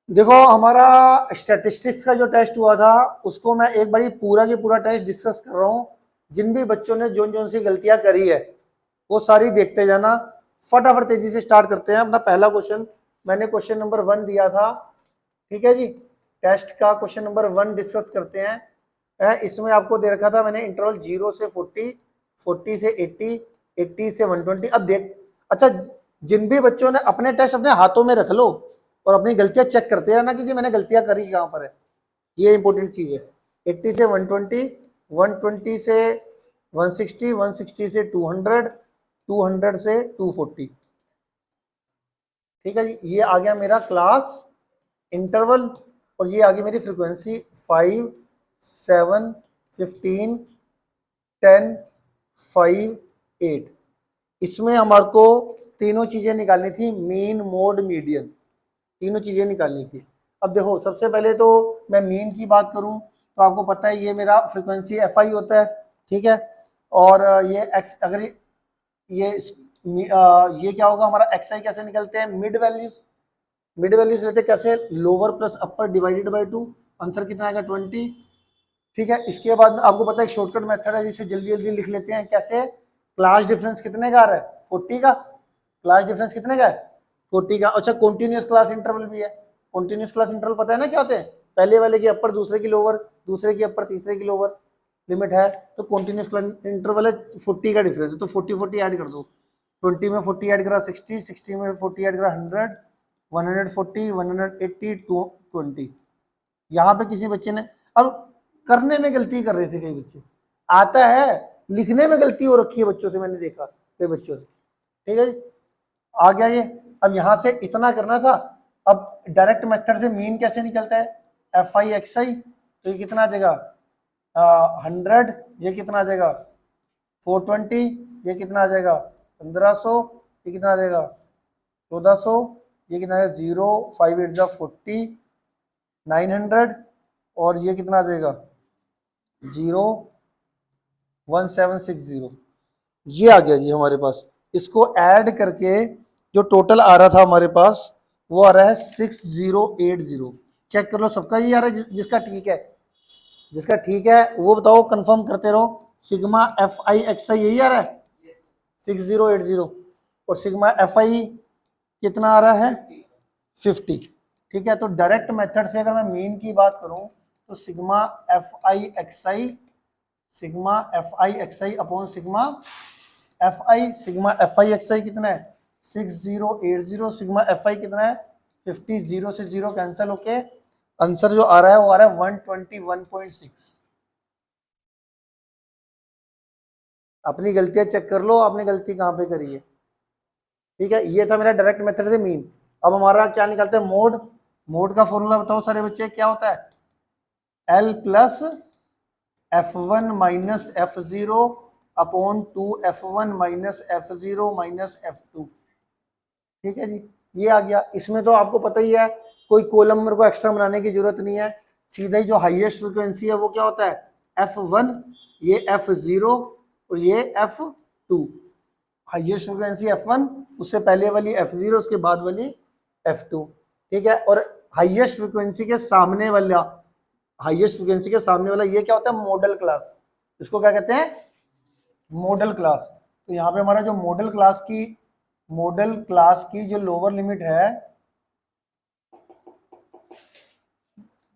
देखो हमारा स्टैटिस्टिक्स का जो टेस्ट हुआ था उसको मैं एक बार पूरा की पूरा टेस्ट डिस्कस कर रहा हूँ। जिन भी बच्चों ने जोन जोन सी गलतियां करी है वो सारी देखते जाना। फटाफट तेजी से स्टार्ट करते हैं। अपना पहला क्वेश्चन मैंने क्वेश्चन नंबर 1 दिया था, ठीक है जी। टेस्ट का क्वेश्चन नंबर 1 डिस्कस करते हैं। इसमें आपको दे रखा था मैंने इंटरवल 0 से 40, 40 से 80, 80 से 120। अब देख, अच्छा, जिन भी बच्चों ने अपने टेस्ट अपने हाथों में रख लो और अपनी गलतियां चेक करते रहना कि जी मैंने गलतियां करी कहां पर है। ये इंपॉर्टेंट चीज है। 80 से 120, 120 से 160, 160 से 200, 200 से 240। ठीक है जी, ये आ गया मेरा क्लास इंटरवल और ये आ गई मेरी फ्रीक्वेंसी 5, 7, 15, 10, 5, 8। इसमें हमारे को तीनों चीजें निकालनी थी, मीन मोड मीडियन, तीनों चीजें निकालनी थी। अब देखो सबसे पहले तो मैं मीन की बात करूं तो आपको पता है ये मेरा फ्रीक्वेंसी एफ आई होता है, ठीक है। और ये एक्स, अगर ये क्या होगा हमारा एक्स आई कैसे निकलते हैं, मिड वैल्यूज, मिड वैल्यूज लेते कैसे, lower plus upper divided by 2। Answer कितना आएगा 20, ठीक है। इसके बाद आपको पता है शॉर्टकट मेथड है जिसे जल्दी जल्दी लिख लेते हैं। कैसे, क्लास डिफरेंस कितने का आ रहा है 40 का, क्लास डिफरेंस कितने का है 40 का। अच्छा, कॉन्टिन्यूस क्लास इंटरवल भी है। कॉन्टिन्यूस क्लास इंटरवल पता है ना क्या होते हैं, पहले वाले की अपर दूसरे की लोअर, दूसरे की अपर तीसरे की लोअर लिमिट है। तो कॉन्टिन्यूस क्लास इंटरवल है 40 का डिफरेंस है, तो 40 40 ऐड कर दो। 20 में 40 ऐड करा 60, 60 में 40 ऐड करा 100, 140, 180, 20। यहाँ पे किसी बच्चे ने, अब करने में गलती कर रहे थे कई बच्चे, आता है लिखने में गलती हो रखी है बच्चों से, मैंने देखा कई बच्चों से, ठीक है जी। आ गया ये। अब यहां से इतना करना था। अब डायरेक्ट मेथड से मीन कैसे निकलता है, एफ आई एक्स आई, तो ये कितना आ जाएगा 100, ये कितना आ जाएगा 420, ये कितना आ जाएगा 1500, ये कितना आ जाएगा 1400, ये कितना है 0, 5 8 जा 40, 900, और ये कितना आ जाएगा 0, 1760। ये आ गया जी हमारे पास। इसको ऐड करके जो टोटल आ रहा था हमारे पास वो आ रहा है 6080। चेक कर लो सबका ये आ रहा है, जिसका ठीक है, जिसका ठीक है वो बताओ, कंफर्म करते रहो। सिग्मा एफ आई एक्स आई यही आ रहा है 6080, और सिग्मा एफ आई कितना आ रहा है 50। ठीक है, तो डायरेक्ट मेथड से अगर मैं मीन की बात करूं तो sigma F I X I, sigma F I X I upon sigma F I, sigma F I X I कितना है 6080, सिग्मा एफ आई कितना है 50। 0 से 0 कैंसिल होके आंसर जो आ रहा है वो आ रहा है 121.6। अपनी गलतियां चेक कर लो, आपने गलती कहां पे करी है। ठीक है, ये था मेरा डायरेक्ट मेथड से मीन। अब हमारा क्या निकलता है मोड। मोड का फॉर्मूला बताओ सारे बच्चे, क्या होता है L plus F one minus F zero upon 2 F one minus F zero minus F two. ठीक है जी, ये आ गया। इसमें तो आपको पता ही है, कोई कॉलम मेरे को एक्स्ट्रा बनाने की जरूरत नहीं है। सीधा ही जो हाईएस्ट फ्रिक्वेंसी है वो क्या होता है एफ वन, ये एफ जीरो और ये F two. Highest frequency F one, उससे पहले वाली एफ जीरो, उसके बाद वाली एफ टू। ठीक है, और हाईएस्ट फ्रिक्वेंसी के सामने वाला, हाईएस्ट फ्रिक्वेंसी के सामने वाला ये क्या होता है मॉडल क्लास। इसको क्या कहते हैं मॉडल क्लास। तो यहाँ पे हमारा जो मॉडल क्लास की जो लोअर लिमिट है,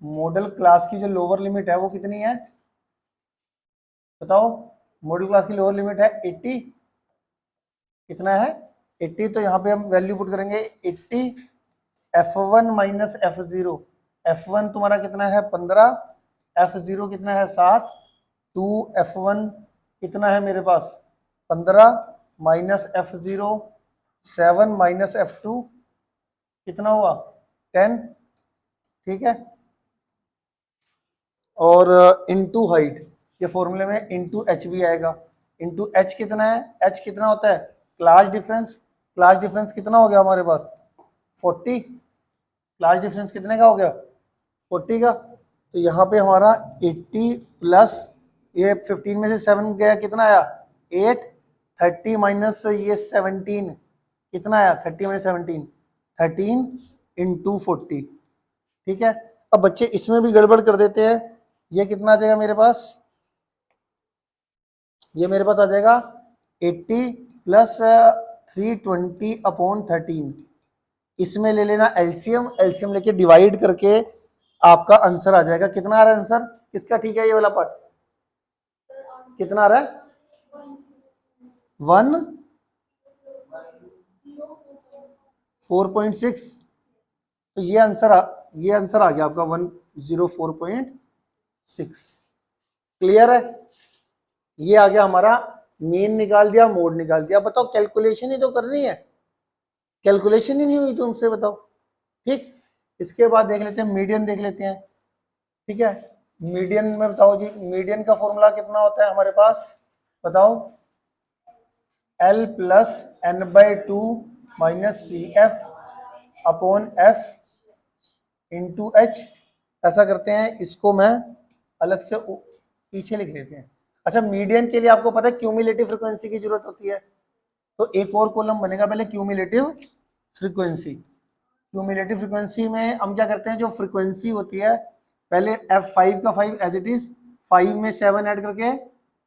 मॉडल क्लास की जो लोअर लिमिट है वो कितनी है बताओ। मॉडल क्लास की लोअर लिमिट है 80, कितना है 80। तो यहाँ पे हम वैल्यू पुट करेंगे 80, f1 minus F zero. f1 तुम्हारा कितना है 15, f0 कितना है 7, 2 f1 कितना है मेरे पास 15 माइनस f0, 7 माइनस f2 कितना हुआ 10। ठीक है, और इनटू हाइट, ये फॉर्मूले में इनटू एच भी आएगा। इनटू एच कितना है, एच कितना होता है क्लास डिफरेंस। क्लास डिफरेंस कितना हो गया हमारे पास 40। क्लास डिफरेंस कितने का हो गया 40 का। तो यहाँ पे हमारा 80 प्लस ये 15 में से 7 गया कितना आया 8, 30 माइनस ये 17 कितना आया 30 में 17, 13 इंटू 40। ठीक है, अब बच्चे इसमें भी गड़बड़ कर देते हैं। ये कितना आ जाएगा मेरे पास, ये मेरे पास आ जाएगा 80 प्लस 320 अपॉन 13। इसमें ले लेना एलसीएम, एलसीएम लेके डिवाइड करके आपका आंसर आ जाएगा। कितना आ रहा है आंसर, किसका ठीक है ये वाला पार्ट, कितना आ रहा है, 104.6। तो ये आंसर आ गया आपका 104.6। क्लियर है, ये आ गया हमारा, मीन निकाल दिया, मोड निकाल दिया। बताओ कैलकुलेशन ही तो करनी है, कैलकुलेशन ही नहीं हुई तुमसे, बताओ। ठीक, इसके बाद देख लेते हैं मीडियन, देख लेते हैं। ठीक है, मीडियन में बताओ जी, मीडियन का फॉर्मूला कितना होता है हमारे पास, बताओ। L plus n by two minus c f upon f into h. ऐसा करते हैं, इसको मैं अलग से पीछे लिख लेते हैं। अच्छा, मीडियन के लिए आपको पता है क्यूमुलेटिव फ्रीक्वेंसी की जरूरत होती है, तो एक और कॉलम बनेगा पहले क्यूमुलेटिव फ्रीक्वेंसी। क्यूमुलेटिव फ्रीक्वेंसी में हम क्या करते हैं, जो फ्रीक्वेंसी होती है पहले F5 का 5 एज इट इज, 5 में 7 ऐड करके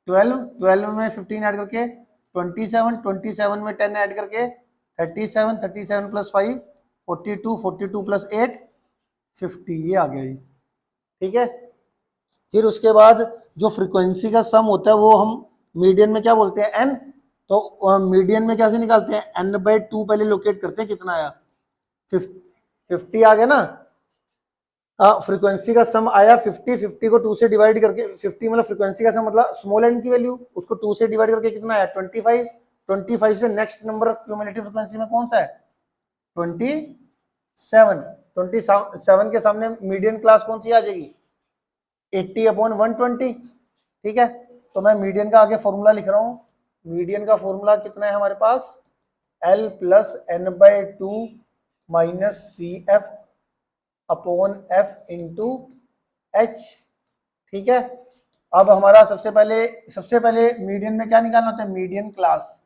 12, 12 में 15 ऐड करके 27, 27 में 10 ऐड करके 37, 37 प्लस 5 42, 42 प्लस 8 50, ये आ गया जी। ठीक है, फिर उसके बाद जो फ्रीक्वेंसी का सम होता है वो हम मीडियन में क्या बोलते हैं, एन। तो मीडियन में कैसे निकालते हैं, एन बाई टू पहले लोकेट करते हैं, कितना आया 50 आ गया ना। फ्रीक्वेंसी का सम आया 50, 50 को 2 से डिवाइड करके, 50 मतलब फ्रीक्वेंसी का सम मतलब स्मॉल एन की वैल्यू, उसको 2 से डिवाइड करके कितना आया 25। 25 से नेक्स्ट नंबर क्यूमुलेटिव फ्रीक्वेंसी में कौन सा है 27। 27 के सामने मीडियन क्लास कौन सी आ जाएगी 80 अपॉन 120। ठीक है, तो मैं मीडियन का आगे फॉर्मूला लिख रहा हूं। मीडियन का फॉर्मूला कितना है हमारे पास, L plus n by two minus c f upon f into h. ठीक है, अब हमारा सबसे पहले मीडियन में क्या निकालना होता है, मीडियन क्लास।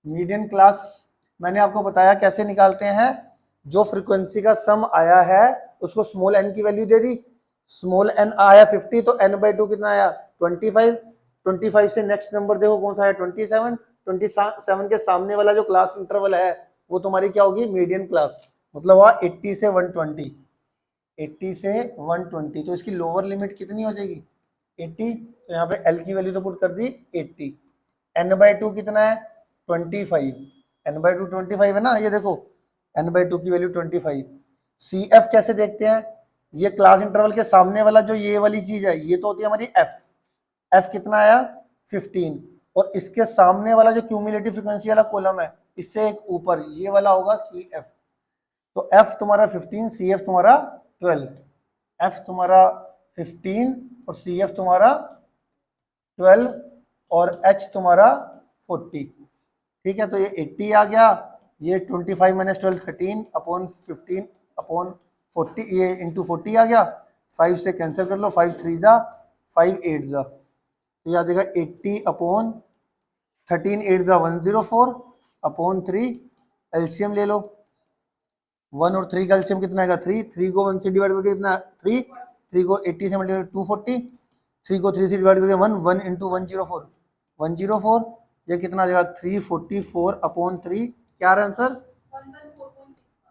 मीडियन क्लास मैंने आपको बताया कैसे निकालते हैं, जो फ्रीक्वेंसी का सम आया है उसको स्मॉल एन की वैल्यू दे दी, स्मॉल एन आया 50 तो एन बाई टू कितना आया 25। 25 से नेक्स्ट नंबर देखो कौन सा है 27। 27 के सामने वाला जो क्लास इंटरवल है वो तुम्हारी क्या होगी मीडियन क्लास, मतलब हुआ 80 से 120। 80 से 120, तो इसकी लोअर लिमिट कितनी हो जाएगी 80। तो यहाँ पे एल की वैल्यू तो पुट कर दी 80। एन बाई टू कितना है 25, एन बाई टू 25 है ना, ये देखो एन बाई टू की वैल्यू 25। सी एफ कैसे देखते हैं, ये क्लास इंटरवल के सामने वाला जो ये वाली चीज है ये तो होती है हमारी एफ। एफ कितना आया 15, और इसके सामने वाला जो क्यूमुलेटिव फ्रीक्वेंसी वाला कॉलम है इससे एक ऊपर ये वाला होगा सी एफ। तो एफ तुम्हारा 15, सी एफ तुम्हारा 12। एफ तुम्हारा 15 और सी एफ तुम्हारा 12 और एच तुम्हारा 40। ठीक है, तो ये 80 आ गया, ये 25 माइनस 12 13 अपॉन 15 अपॉन 40, ये इंटू 40 आ गया। 5 से कैंसिल कर लो, 5 3 जा 5 8 जा, तो ये आ जाएगा 80 अपॉन 13 8 जा 104 अपॉन 3। एलसीएम ले लो, 1 और 3 का एलसीएम कितना आएगा 3, 3 को 1 से डिवाइड करके कितना 3, 3 को 80 से मल्टीप्लाई 240, 3 को 3 से डिवाइड करके 1, 1 इंटू 104, 104, ये कितना आ जाएगा 344 अपॉन 3। क्या रहा आंसर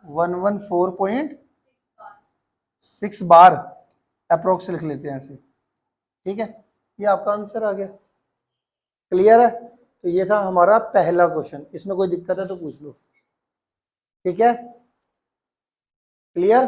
114.6 बार, अप्रोक्स लिख लेते हैं ऐसे। ठीक है, ये आपका आंसर आ गया। क्लियर है, तो ये था हमारा पहला क्वेश्चन, इसमें कोई दिक्कत है तो पूछ लो। ठीक है, क्लियर।